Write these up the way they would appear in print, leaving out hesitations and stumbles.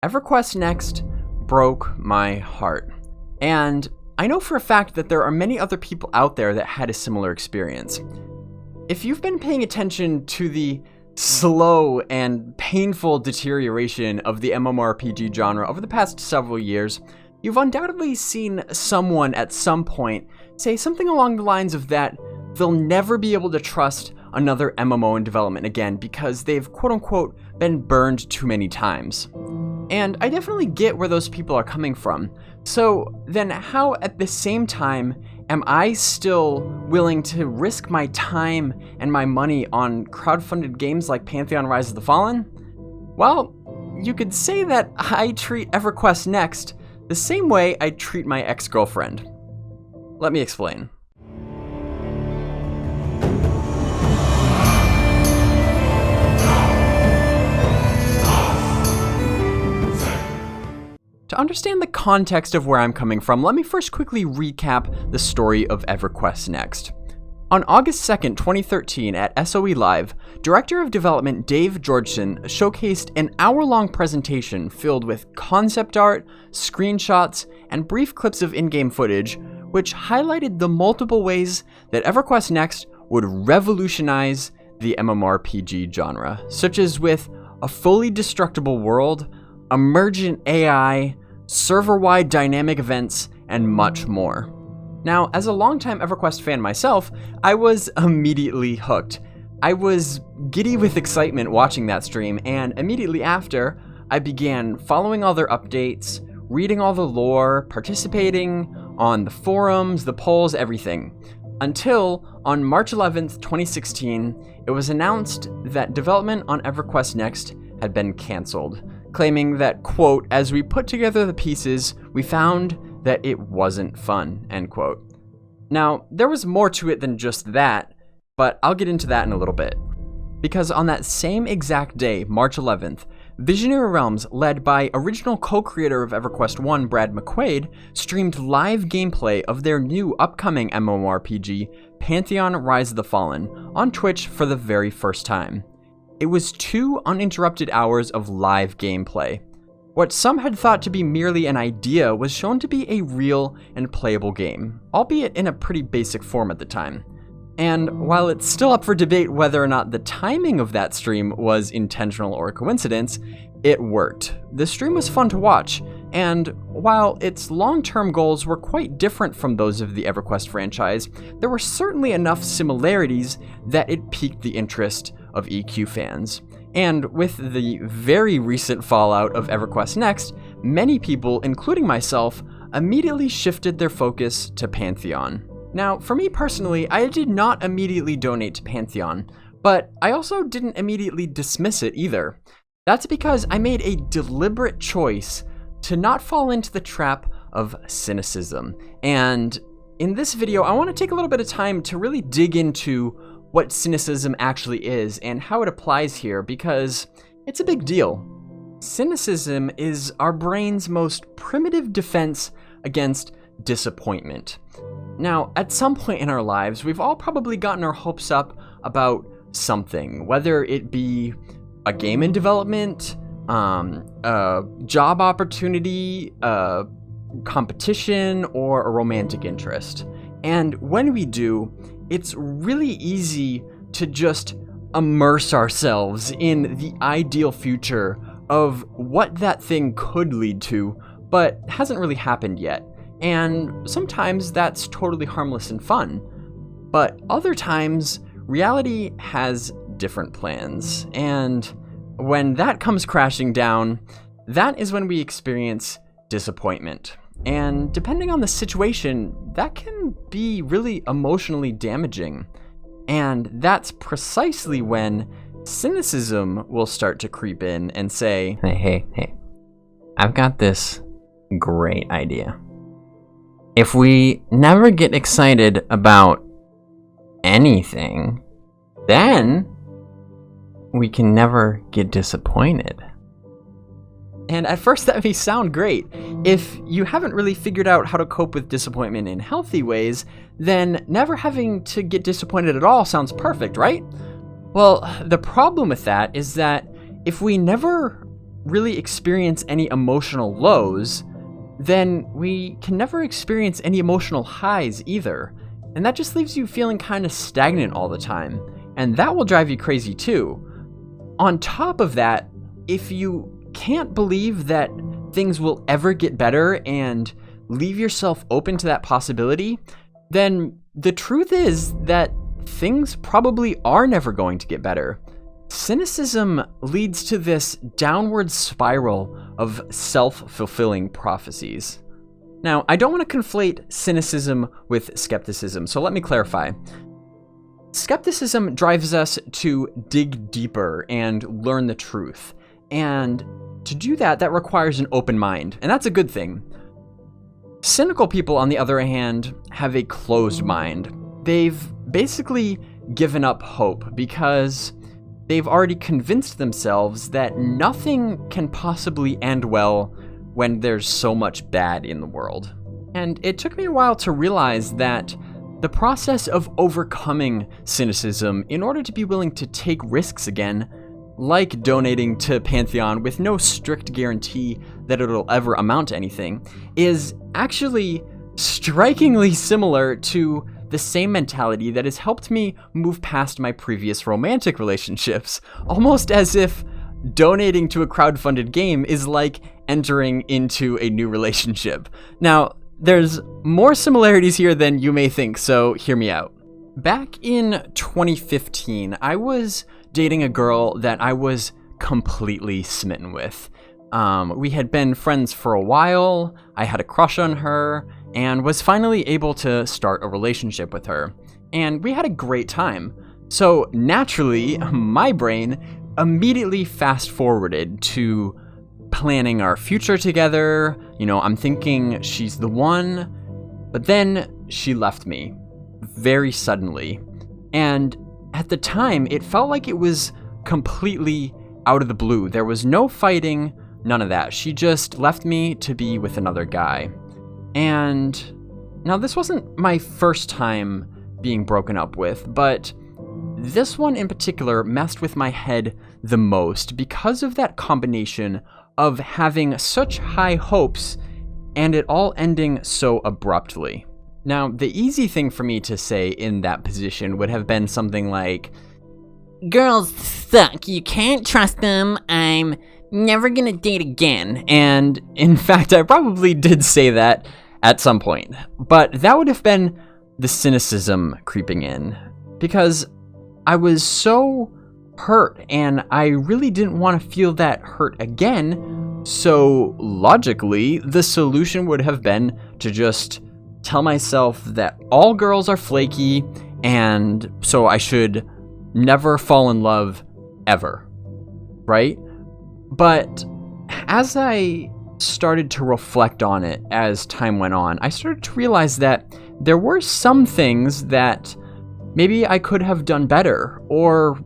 EverQuest Next broke my heart, and I know for a fact that there are many other people out there that had a similar experience. If you've been paying attention to the slow and painful deterioration of the MMORPG genre over the past several years, you've undoubtedly seen someone at some point say something along the lines of that they'll never be able to trust another MMO in development again because they've quote-unquote been burned too many times. And I definitely get where those people are coming from. So then how at the same time am I still willing to risk my time and my money on crowdfunded games like Pantheon Rise of the Fallen? Well, you could say that I treat EverQuest Next the same way I treat my ex-girlfriend. Let me explain. To understand the context of where I'm coming from, let me first quickly recap the story of EverQuest Next. On August 2nd, 2013 at SOE Live, Director of Development Dave Georgeson showcased an hour-long presentation filled with concept art, screenshots, and brief clips of in-game footage, which highlighted the multiple ways that EverQuest Next would revolutionize the MMORPG genre, such as with a fully destructible world, emergent AI, server-wide dynamic events, and much more. Now, as a longtime EverQuest fan myself, I was immediately hooked. I was giddy with excitement watching that stream, and immediately after, I began following all their updates, reading all the lore, participating on the forums, the polls, everything. Until, on March 11th, 2016, it was announced that development on EverQuest Next had been cancelled, claiming that, quote, "as we put together the pieces, we found that it wasn't fun," end quote. Now, there was more to it than just that, but I'll get into that in a little bit. Because on that same exact day, March 11th, Visionary Realms, led by original co-creator of EverQuest 1, Brad McQuaid, streamed live gameplay of their new upcoming MMORPG, Pantheon Rise of the Fallen, on Twitch for the very first time. It was 2 uninterrupted hours of live gameplay. What some had thought to be merely an idea was shown to be a real and playable game, albeit in a pretty basic form at the time. And while it's still up for debate whether or not the timing of that stream was intentional or a coincidence, it worked. The stream was fun to watch, and while its long-term goals were quite different from those of the EverQuest franchise, there were certainly enough similarities that it piqued the interest of EQ fans. And with the very recent fallout of EverQuest Next, many people, including myself, immediately shifted their focus to Pantheon. Now, for me personally, I did not immediately donate to Pantheon, but I also didn't immediately dismiss it either. That's because I made a deliberate choice to not fall into the trap of cynicism. And in this video, I want to take a little bit of time to really dig into what cynicism actually is and how it applies here, because it's a big deal. Cynicism is our brain's most primitive defense against disappointment. Now, at some point in our lives, we've all probably gotten our hopes up about something, whether it be a game in development, a job opportunity, a competition, or a romantic interest. And when we do, it's really easy to just immerse ourselves in the ideal future of what that thing could lead to, but hasn't really happened yet. And sometimes that's totally harmless and fun. But other times, reality has different plans. And when that comes crashing down, that is when we experience disappointment. And depending on the situation, that can be really emotionally damaging. And that's precisely when cynicism will start to creep in and say, Hey, I've got this great idea. If we never get excited about anything, then we can never get disappointed. And at first that may sound great. If you haven't really figured out how to cope with disappointment in healthy ways, then never having to get disappointed at all sounds perfect, right? Well, the problem with that is that if we never really experience any emotional lows, then we can never experience any emotional highs either. And that just leaves you feeling kind of stagnant all the time. And that will drive you crazy too. On top of that, if you can't believe that things will ever get better and leave yourself open to that possibility, then the truth is that things probably are never going to get better. Cynicism leads to this downward spiral of self-fulfilling prophecies. Now, I don't want to conflate cynicism with skepticism, so let me clarify. Skepticism drives us to dig deeper and learn the truth. And to do that, that requires an open mind, and that's a good thing. Cynical people, on the other hand, have a closed mind. They've basically given up hope because they've already convinced themselves that nothing can possibly end well when there's so much bad in the world. And it took me a while to realize that the process of overcoming cynicism in order to be willing to take risks again, like donating to Pantheon with no strict guarantee that it'll ever amount to anything, is actually strikingly similar to the same mentality that has helped me move past my previous romantic relationships, almost as if donating to a crowdfunded game is like entering into a new relationship. Now, there's more similarities here than you may think, so hear me out. Back in 2015, I was dating a girl that I was completely smitten with. We had been friends for a while, I had a crush on her, and was finally able to start a relationship with her. And we had a great time. So naturally, my brain immediately fast-forwarded to planning our future together. You know, I'm thinking she's the one, but then she left me very suddenly. And at the time, it felt like it was completely out of the blue. There was no fighting, none of that. She just left me to be with another guy. And now this wasn't my first time being broken up with, but this one in particular messed with my head the most because of that combination of having such high hopes and it all ending so abruptly. Now, the easy thing for me to say in that position would have been something like, "Girls suck, you can't trust them, I'm never gonna date again." And in fact, I probably did say that at some point, but that would have been the cynicism creeping in, because I was so hurt and I really didn't want to feel that hurt again. So logically, the solution would have been to just tell myself that all girls are flaky and so I should never fall in love ever, right? But as I started to reflect on it as time went on, I started to realize that there were some things that maybe I could have done better, or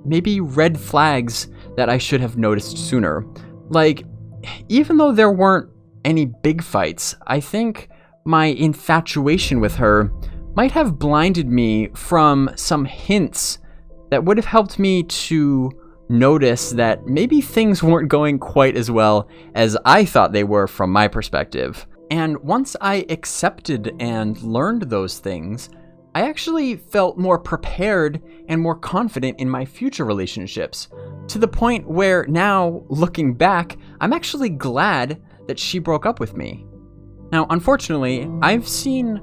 maybe red flags that I should have noticed sooner. Like, even though there weren't any big fights, I think my infatuation with her might have blinded me from some hints that would have helped me to notice that maybe things weren't going quite as well as I thought they were from my perspective. And once I accepted and learned those things, I actually felt more prepared and more confident in my future relationships, to the point where now, looking back, I'm actually glad that she broke up with me. Now, unfortunately, I've seen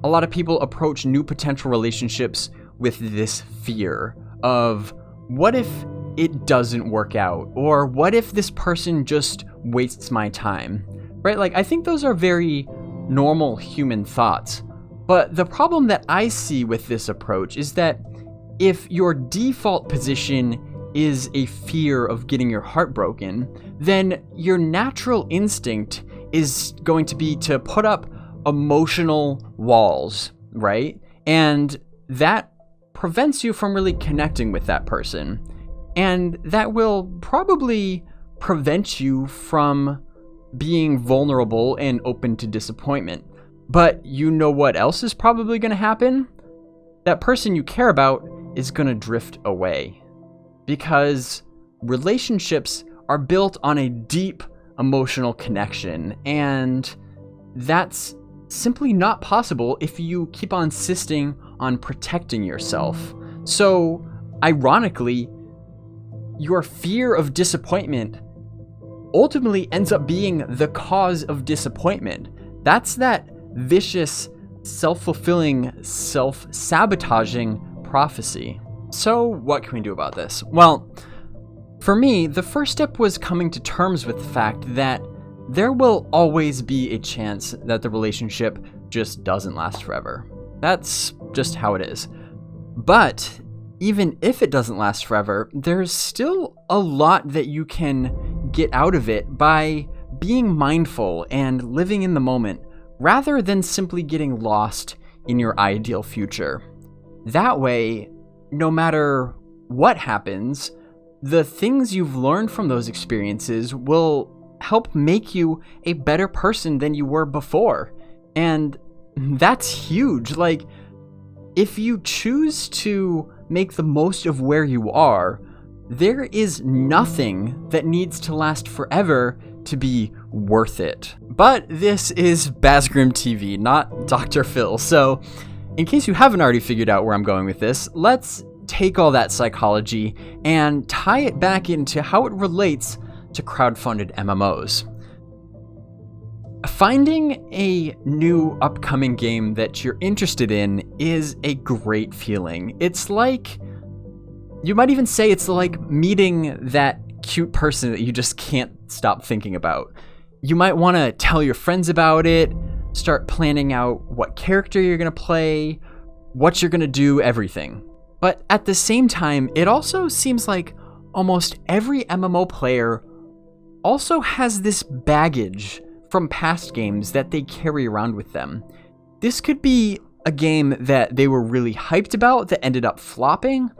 a lot of people approach new potential relationships with this fear of, what if it doesn't work out? Or what if this person just wastes my time? Right? Like, I think those are very normal human thoughts. But the problem that I see with this approach is that if your default position is a fear of getting your heart broken, then your natural instinct is going to be to put up emotional walls, right? And that prevents you from really connecting with that person. And that will probably prevent you from being vulnerable and open to disappointment. But you know what else is probably going to happen? That person you care about is going to drift away. Because relationships are built on a deep emotional connection, and that's simply not possible if you keep on insisting on protecting yourself. So, ironically, your fear of disappointment ultimately ends up being the cause of disappointment. That's that vicious, self-fulfilling, self-sabotaging prophecy. So, what can we do about this? Well, for me, the first step was coming to terms with the fact that there will always be a chance that the relationship just doesn't last forever. That's just how it is. But even if it doesn't last forever, there's still a lot that you can get out of it by being mindful and living in the moment, rather than simply getting lost in your ideal future. That way, no matter what happens, the things you've learned from those experiences will help make you a better person than you were before. And that's huge. Like, if you choose to make the most of where you are, there is nothing that needs to last forever to be worth it. But this is BazgrimTV, not Dr. Phil. So, in case you haven't already figured out where I'm going with this, let's take all that psychology and tie it back into how it relates to crowdfunded MMOs. Finding a new upcoming game that you're interested in is a great feeling. It's like, you might even say it's like meeting that cute person that you just can't stop thinking about. You might want to tell your friends about it, start planning out what character you're going to play, what you're going to do, everything. But at the same time, it also seems like almost every MMO player also has this baggage from past games that they carry around with them. This could be a game that they were really hyped about that ended up flopping,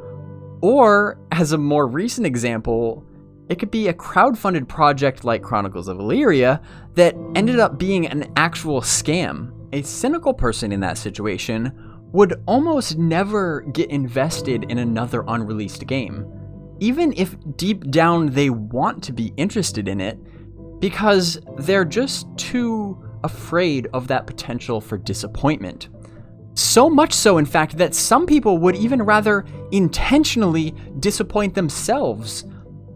or, as a more recent example, it could be a crowdfunded project like Chronicles of Illyria that ended up being an actual scam. A cynical person in that situation would almost never get invested in another unreleased game, even if deep down they want to be interested in it, because they're just too afraid of that potential for disappointment. So much so, in fact, that some people would even rather intentionally disappoint themselves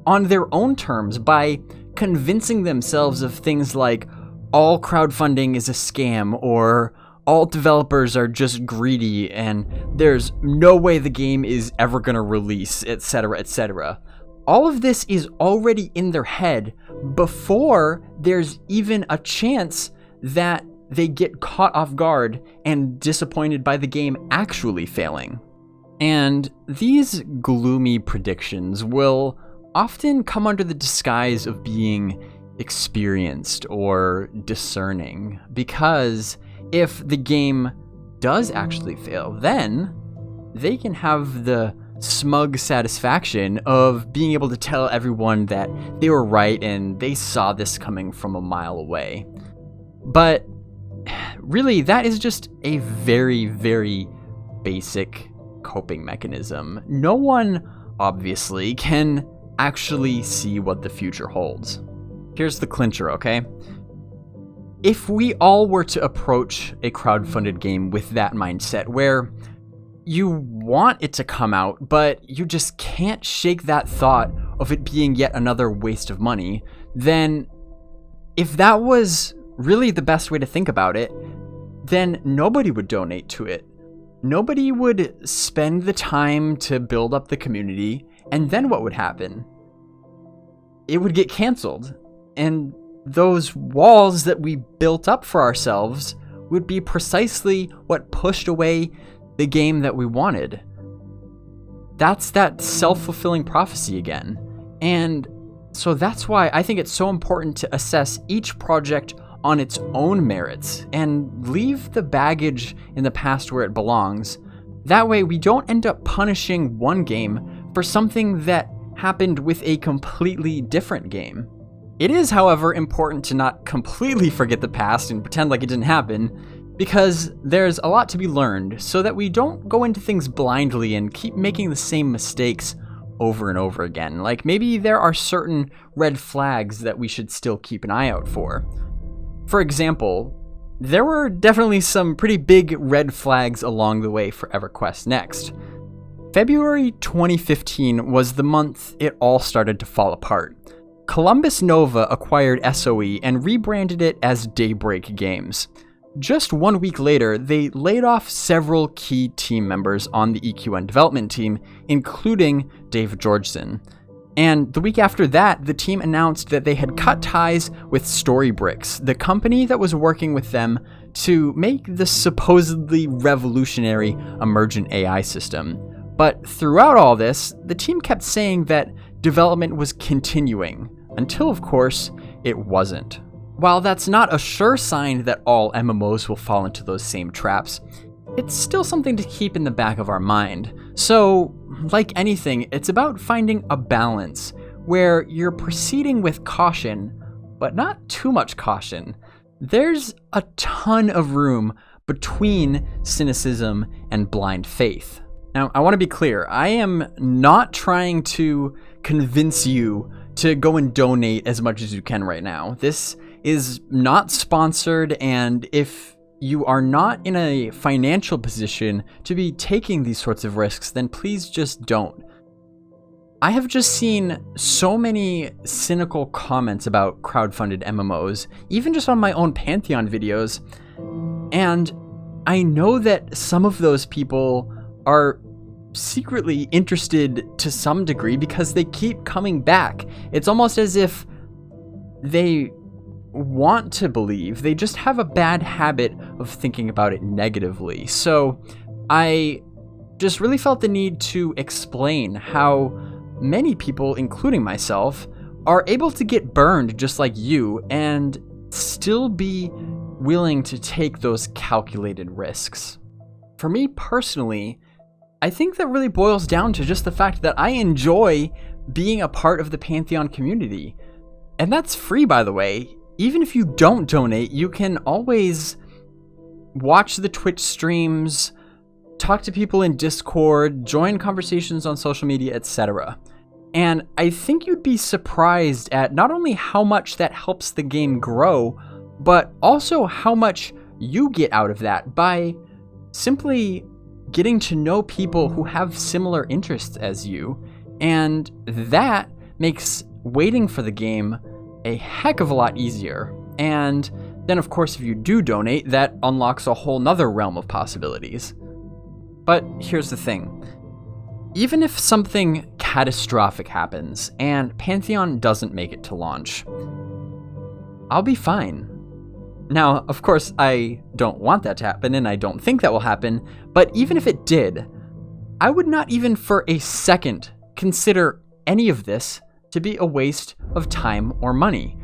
on their own terms by convincing themselves of things like all crowdfunding is a scam, or all developers are just greedy and there's no way the game is ever going to release, etc., etc. All of this is already in their head before there's even a chance that they get caught off guard and disappointed by the game actually failing. And these gloomy predictions will often come under the disguise of being experienced or discerning, because if the game does actually fail, then they can have the smug satisfaction of being able to tell everyone that they were right and they saw this coming from a mile away. But really, that is just a very, very basic coping mechanism. No one, obviously, can actually see what the future holds. Here's the clincher, okay? If we all were to approach a crowdfunded game with that mindset, where you want it to come out, but you just can't shake that thought of it being yet another waste of money, then if that was really the best way to think about it, then nobody would donate to it. Nobody would spend the time to build up the community, and then what would happen? It would get canceled, and those walls that we built up for ourselves would be precisely what pushed away the game that we wanted. That's that self-fulfilling prophecy again. And so that's why I think it's so important to assess each project on its own merits and leave the baggage in the past where it belongs. That way we don't end up punishing one game for something that happened with a completely different game. It is, however, important to not completely forget the past and pretend like it didn't happen, because there's a lot to be learned so that we don't go into things blindly and keep making the same mistakes over and over again. Like, maybe there are certain red flags that we should still keep an eye out for. For example, there were definitely some pretty big red flags along the way for EverQuest Next. February 2015 was the month it all started to fall apart. Columbus Nova acquired SOE and rebranded it as Daybreak Games. Just 1 week later, they laid off several key team members on the EQN development team, including Dave Georgeson. And the week after that, the team announced that they had cut ties with Storybricks, the company that was working with them to make the supposedly revolutionary emergent AI system. But throughout all this, the team kept saying that development was continuing, until of course, it wasn't. While that's not a sure sign that all MMOs will fall into those same traps, it's still something to keep in the back of our mind. So, like anything, it's about finding a balance where you're proceeding with caution, but not too much caution. There's a ton of room between cynicism and blind faith. Now, I want to be clear, I am not trying to convince you to go and donate as much as you can right now. This is not sponsored, and if you are not in a financial position to be taking these sorts of risks, then please just don't. I have just seen so many cynical comments about crowdfunded MMOs, even just on my own Pantheon videos, and I know that some of those people are secretly interested to some degree because they keep coming back. It's almost as if they want to believe, they just have a bad habit of thinking about it negatively. So I just really felt the need to explain how many people, including myself, are able to get burned just like you and still be willing to take those calculated risks. For me personally, I think that really boils down to just the fact that I enjoy being a part of the Pantheon community. And that's free, by the way. Even if you don't donate, you can always watch the Twitch streams, talk to people in Discord, join conversations on social media, etc. And I think you'd be surprised at not only how much that helps the game grow, but also how much you get out of that by simply getting to know people who have similar interests as you, and that makes waiting for the game a heck of a lot easier. And then of course if you do donate, that unlocks a whole nother realm of possibilities. But here's the thing. Even if something catastrophic happens and Pantheon doesn't make it to launch, I'll be fine. Now, of course, I don't want that to happen, and I don't think that will happen, but even if it did, I would not even for a second consider any of this to be a waste of time or money.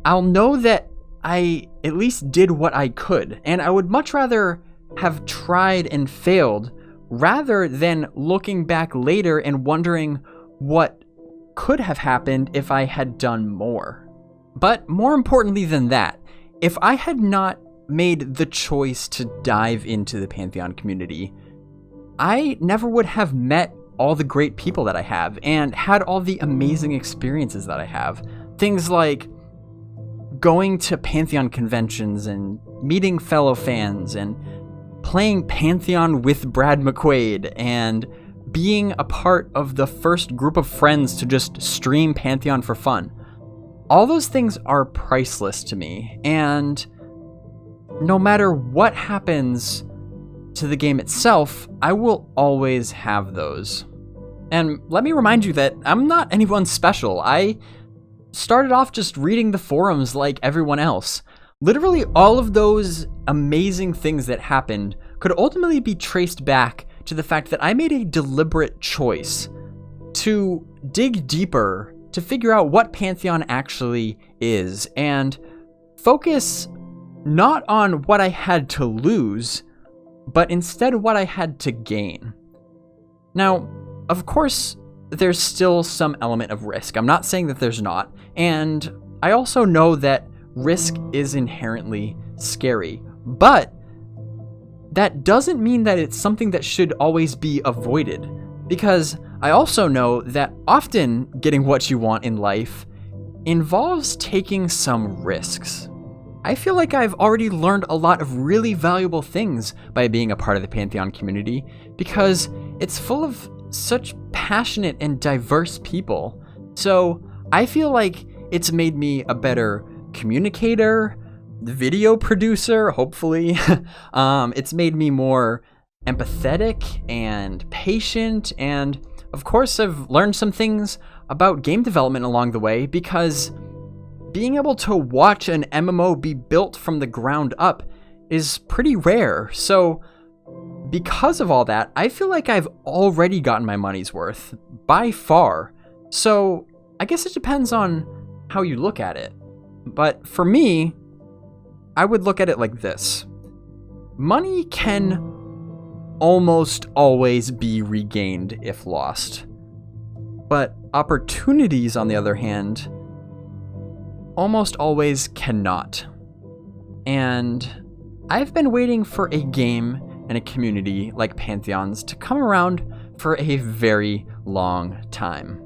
I'll know that I at least did what I could, and I would much rather have tried and failed rather than looking back later and wondering what could have happened if I had done more. But more importantly than that, if I had not made the choice to dive into the Pantheon community, I never would have met all the great people that I have and had all the amazing experiences that I have. Things like going to Pantheon conventions and meeting fellow fans and playing Pantheon with Brad McQuaid and being a part of the first group of friends to just stream Pantheon for fun. All those things are priceless to me, and no matter what happens to the game itself, I will always have those. And let me remind you that I'm not anyone special. I started off just reading the forums like everyone else. Literally all of those amazing things that happened could ultimately be traced back to the fact that I made a deliberate choice to dig deeper to figure out what Pantheon actually is and focus not on what I had to lose, but instead what I had to gain. Now, of course, there's still some element of risk. I'm not saying that there's not, and I also know that risk is inherently scary, but that doesn't mean that it's something that should always be avoided, because I also know that often getting what you want in life involves taking some risks. I feel like I've already learned a lot of really valuable things by being a part of the Pantheon community because it's full of such passionate and diverse people. So I feel like it's made me a better communicator, video producer, hopefully. It's made me more empathetic and patient, and of course I've learned some things about game development along the way because being able to watch an MMO be built from the ground up is pretty rare. So because of all that, I feel like I've already gotten my money's worth by far. So I guess it depends on how you look at it. But for me, I would look at it like this. Money can almost always be regained if lost. But opportunities, on the other hand, almost always cannot. And I've been waiting for a game and a community like Pantheon's to come around for a very long time.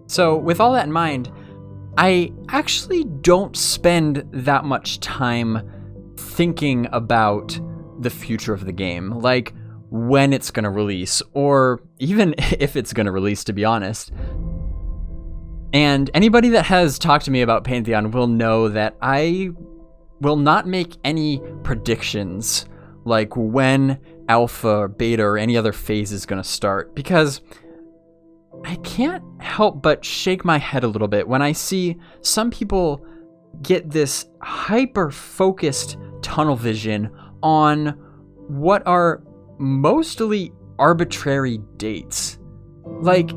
So with all that in mind, I actually don't spend that much time thinking about the future of the game, like when it's going to release, or even if it's going to release, to be honest. And anybody that has talked to me about Pantheon will know that I will not make any predictions like when alpha, beta, or any other phase is going to start, because I can't help but shake my head a little bit when I see some people get this hyper-focused tunnel vision on what are mostly arbitrary dates. Like,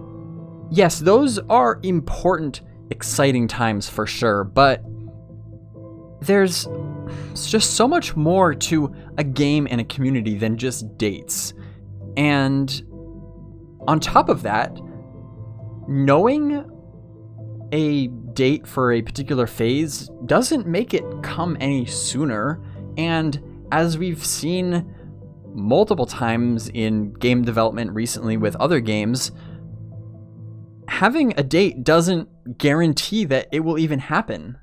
yes, those are important, exciting times for sure, but there's just so much more to a game and a community than just dates. And on top of that, knowing a date for a particular phase doesn't make it come any sooner. And as we've seen multiple times in game development recently with other games, having a date doesn't guarantee that it will even happen.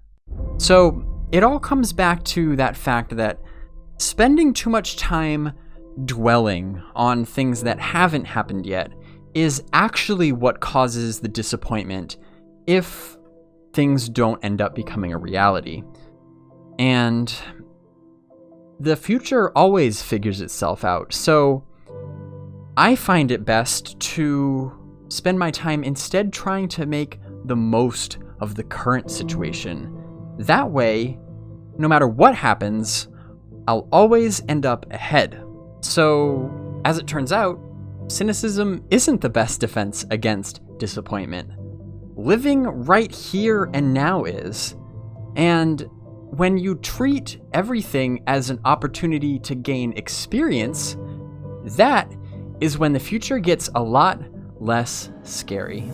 So it all comes back to that fact that spending too much time dwelling on things that haven't happened yet is actually what causes the disappointment if things don't end up becoming a reality. And the future always figures itself out. So I find it best to spend my time instead trying to make the most of the current situation. That way, no matter what happens, I'll always end up ahead. So, as it turns out, cynicism isn't the best defense against disappointment. Living right here and now is. And when you treat everything as an opportunity to gain experience, that is when the future gets a lot less scary.